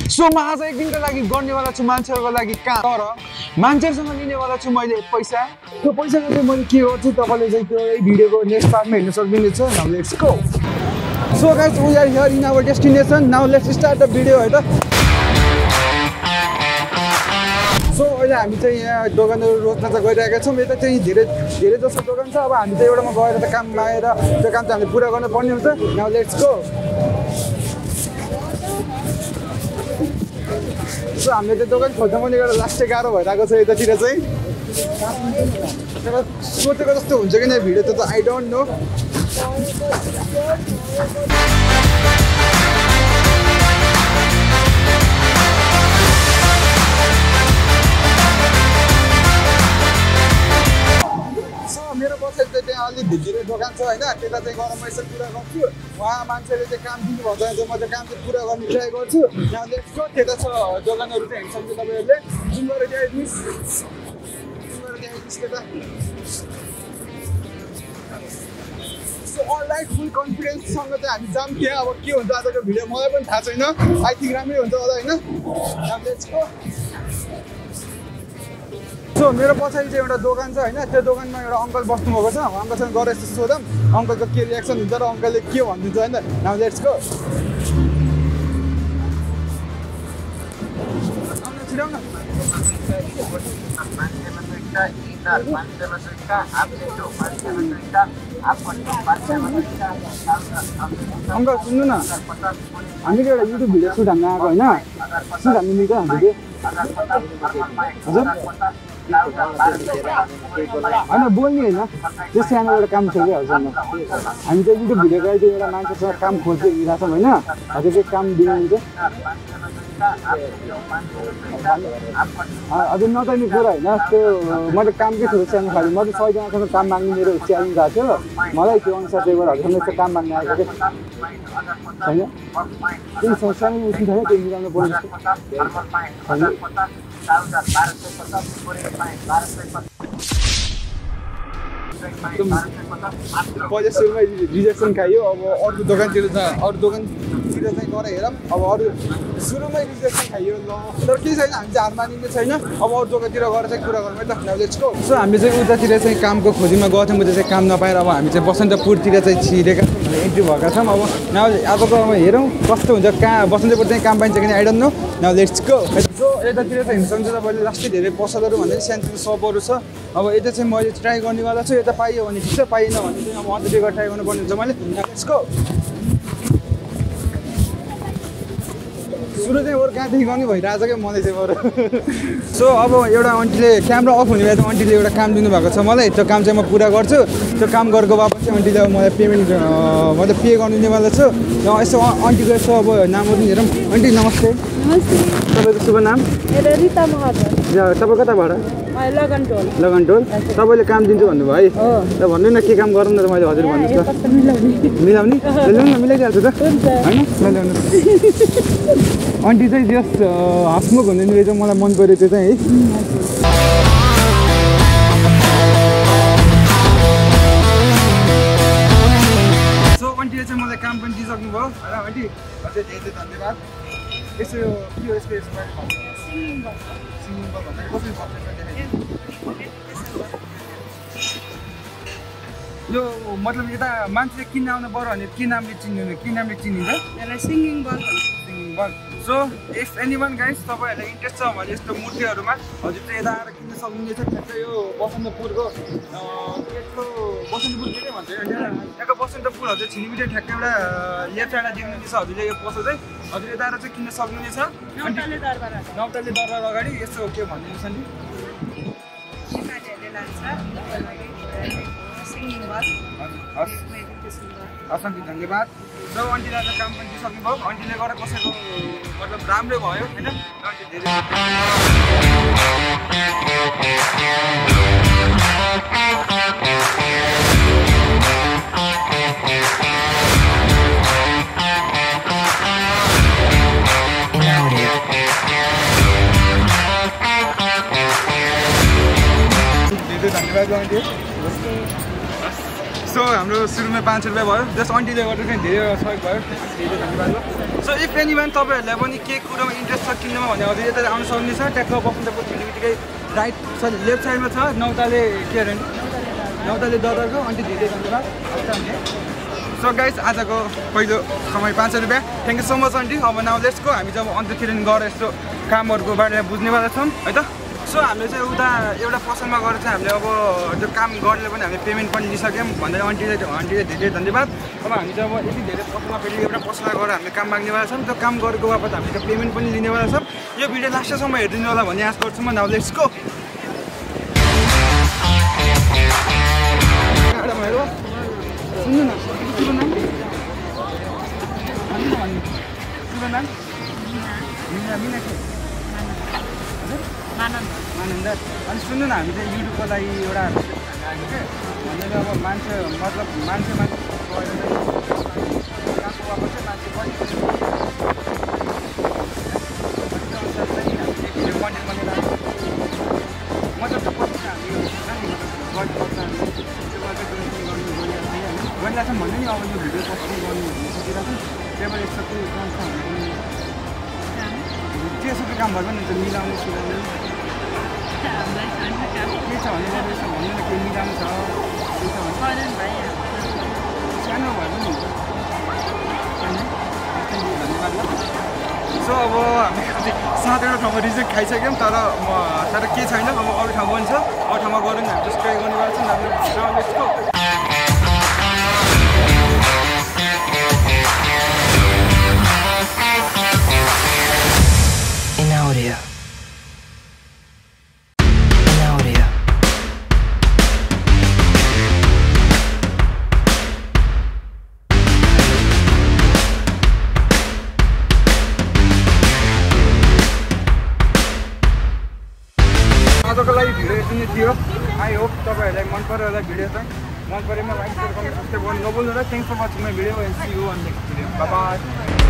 So म आज एक दिनको लागि गर्नेवाला छु मान्छेहरूको लागि काम, तर मान्छेसँग लिनेवाला छु मैले पैसा। त्यो पैसाको चाहिँ मैले के गर्छु तपाईँले चाहिँ त्यो भिडियोको नेक्स्ट पार्टमा हेर्न सक्नुहुनेछ। Now let's go. So guys we are here in our destination. Now let's start the video है त। सो अहिले हामी चाहिँ यहाँ दोकानहरू रोज्न चाहिँ गइरहेका छौँ। यता चाहिँ धेरै जसो दोकान छ। अब हामी चाहिँ एउटामा गएर त काम मागेर त्यो काम चाहिँ हामीले पुरा गर्नुपर्ने हुन्छ। Now let's go. सो हामीले त्यो दोकान खोज्दा पनि एउटा लास्टै गाह्रो भइरहेको छ यतातिर चाहिँ। तर सोचेको जस्तो हुन्छ कि नै भिडियो त आई डोन्ट नो। मेरो पछाडि चाहिँ त्यहाँ अलिक भित्री दोकान छ होइन, त्यता चाहिँ गएर म यसो कुरा गर्छु। उहाँ मान्छेले चाहिँ काम दिनु भन्छ भने चाहिँ म त्यो काम चाहिँ पुरा गर्ने ट्राई गर्छु। यहाँ लेख्छु त्यता छ दोकानहरू चाहिँ हेर्नुहुन्छ तपाईँहरूले। जुन गरेर देखाइदिनुहोस् त्यता। सो अलराइट, फुल कन्फिडेन्ससँग चाहिँ हामी जाम के अब के हुन्छ आजको भिडियो मलाई पनि थाहा छैन। आई थिङ्क राम्रै हुन्छ होला होइन। Let's go. सो मेरो पछाडि चाहिँ एउटा दोकान छ होइन, त्यो दोकानमा एउटा अङ्कल बस्नुभएको छ। अङ्कलसँग गएर यस्तो सोधौँ अङ्कलको के रियाक्सन हुन्छ र अङ्कलले के भनिदिन्छ होइन। Now let's go. छिराउ न। अङ्कल सुन्नु न, हामीले एउटा युट्युब भिडियो सुट हान्न आएको होइन, सुट हान्नु मिल्छ हामीले हजुर होइन बोल्ने होइन, त्यो सानो एउटा काम छ कि हजुरमा। हामी चाहिँ युट्युब भिडियोको अहिले एउटा मान्छेसँग काम खोज्दै हिँडेको छौँ होइन। हजुर चाहिँ काम दिनुहुन्छ हजुर नचाहिने कुरा होइन। त्यो मैले कामकै छोडेको सानो खालि म चाहिँ 100जनासँग काम माग्ने मेरो च्यालेन्ज भएको थियो। मलाई त्यो अनुसार चाहिँ एउटा हजुरसँग यस्तो काम माग्न आएको क्या छैन। त्यो सानो उठ्नु छैन, त्यो मिलाउनु पर्ने पहिला सुरुमा रिजेक्सन खायो। अब अरू दोकानतिर चाहिँ चाहिँ गएर हेरौँ। अब अरू सुरुमै रिजेक्सन खाइयो ल, तर केही छैन, हामी चाहिँ हार मानिने छैन। अब अरू दोकानतिर गएर चाहिँ कुरा गरौँ है त। Now let's go. सो हामी चाहिँ उतातिर चाहिँ कामको खोजीमा गएको थियौँ, चाहिँ काम नपाएर अब हामी चाहिँ बसन्तपुरतिर चाहिँ छिरेका छौँ, एन्ट्री भएका छौँ। अब नाउ आजको अब हेरौँ कस्तो हुन्छ, कहाँ बसन्तपुर चाहिँ काम पाइन्छ कि I don't know. Now let's go. So यतातिर चाहिँ हिँड्छ तपाईँले लास्टै धेरै पसलहरू भन्दा सानसानो सपहरू छ। अब यता चाहिँ मैले ट्राई गर्नेवाला छु। यता पाइयो भने ठिक छ, पाइएन भने चाहिँ अब अन्त ट्राई गर्नुपर्ने हुन्छ मैले। Let's go. सुरु चाहिँ अरू कहाँदेखि गर्ने भइरहेछ क्या मलाई चाहिँ बरु। सो अब एउटा आन्टीले क्यामेरा अफ हुने भए चाहिँ आन्टीले एउटा काम दिनुभएको छ मलाई। त्यो काम चाहिँ म पुरा गर्छु। त्यो काम गरेको बापत चाहिँ आन्टीले अब मलाई पेमेन्ट मतलब पे गर्नु दिनेवाला छु। र यसो आन्टीको यसो अब नामहरू पनि हेरौँ। आन्टी नमस्ते। नमस्ते। तपाईँको शुभ नाम? रिता महतो। तपाईँ कताबाट? लगनटोल। लगनटोल। तपाईँले काम दिन्छु भन्नुभयो है, त भन्नु न के काम गरौँ न त मैले हजुर भन्नुहोस् त। मिलाउने ल्याउनु न, मिलाइदिइहाल्छु त होइन। ल्याउनु आन्टी चाहिँ जस्ट हसमुख हुने रहेछ, मलाई मन पऱ्यो त्यो चाहिँ है। सो आन्टीले चाहिँ मलाई काम पनि दिइसक्नु भयो होइन आन्टी, अझै धेरै धन्यवाद। यसो यो के हो यसको सिङ्गिङ बल भन्दा कसरी यो मतलब यता मान्छेले किन्न आउनु पऱ्यो भने के नामले चिनिन्छ? यसलाई singing bowl. So if anyone guys तपाईँहरूलाई इन्ट्रेस्ट छ भने यस्तो मूर्तिहरूमा हजुर चाहिँ यता आएर किन्न सक्नुहुनेछ। ठ्याक्कै यो बसन्तपुरको बसन्तपुर के भन्छ यहाँको बसन्तपुर हजुर छिनीबिटे ठ्याक्कै एउटा लेफ्ट साइडमा देख्नुहुनेछ हजुरले यो पसल चाहिँ। हजुर यता आएर चाहिँ किन्न सक्नुहुनेछ। नौताले दरबार अगाडि यस्तो के भनिदिनुहोस् नि। असङ्ख्य धन्यवाद। र आन्टीले आज काम पनि दिइसक्नुभयो। आन्टीले गर्दा कसैको मतलब राम्रै भयो होइन। आन्टी धेरै धन्यवाद आन्टी। सो हाम्रो सुरुमा 500 रुपियाँ भयो। जस्ट आन्टीले गर्दा चाहिँ धेरै सहयोग भयो, धेरै धन्यवाद। सो इफ एनीवन तपाईँहरूलाई पनि के कुरामा इन्ट्रेस्ट छ चिन्हमा भने अझै यता आउन सक्नेछ ट्याक्क बसन्तपुर छिर्ने राइट सरी लेफ्ट साइडमा छ नौताले के अरे नौताले दरबारको अन्ति धेरै धन्यवाद सो गाइस आजको पहिलो समय 500 रुपियाँ thank you so much aunty अब नाउ लेट्स गो हामी जब अन्ततिर गएर यस्तो कामहरूको बारेमा बुझ्नेवाला छौँ है त सो हामीले चाहिँ उता एउटा पसलमा गएर चाहिँ हामीले अब त्यो काम गर्ने पनि हामीले पेमेन्ट पनि लिइसक्यौँ भन्दै आन्टीले धेरै धन्यवाद अब हामी चाहिँ अब यति धेरै पसलमा फेरि एउटा पसलमा गएर हामीले काम माग्नेवाला छौँ त्यो काम गरेको बापत हामीले पेमेन्ट पनि लिनेवाला छौँ यो भिडियो लास्टसम्म हेरिदिनु होला भन्ने आशा गर्छु म नाउ लेट्स गो सुन्नु न तिम्रो नाम तिम्रो नाम मिना के मानन्द अनि सुन्नु न हामी चाहिँ युट्युबको लागि एउटा भनेर अब मान्छे मतलब मान्छे गएर गएको बापत चाहिँ मान्छे पनि भिडियो कन्टेन्ट बनाएर मतलब पछि हामी गरिरहेको छौँ भन्दै नि अब यो भिडियो पोस्टिङ गर्नु सकिरहेको छ त्यहाँबाट एकचोटि जेसुकै काम भयो भने त मिलाउनु सिलाउनु के छ भने यसो भन्नु न के मिलाउनु छ सानो भए पनि हुन्छ धन्यवाद ल सो अब हामी 7वटा ठाउँमा रिजेक्ट खाइसक्यौँ तर के छैन अब अरू ठाउँ पनि छ अरू ठाउँमा गऱ्यो भने हामी जस्ट ट्राई गर्नेवाला छौँ हाम्रो Inaudia. आजको लागि भिडियो यति नै थियो आई होप तपाईँहरूलाई मन पऱ्यो होला भिडियो चाहिँ मन परेमा लाइक सेयर गर्न सब्सक्राइब गर्नु नभुल्नु होला thanks for watching my video and see you on next video bye by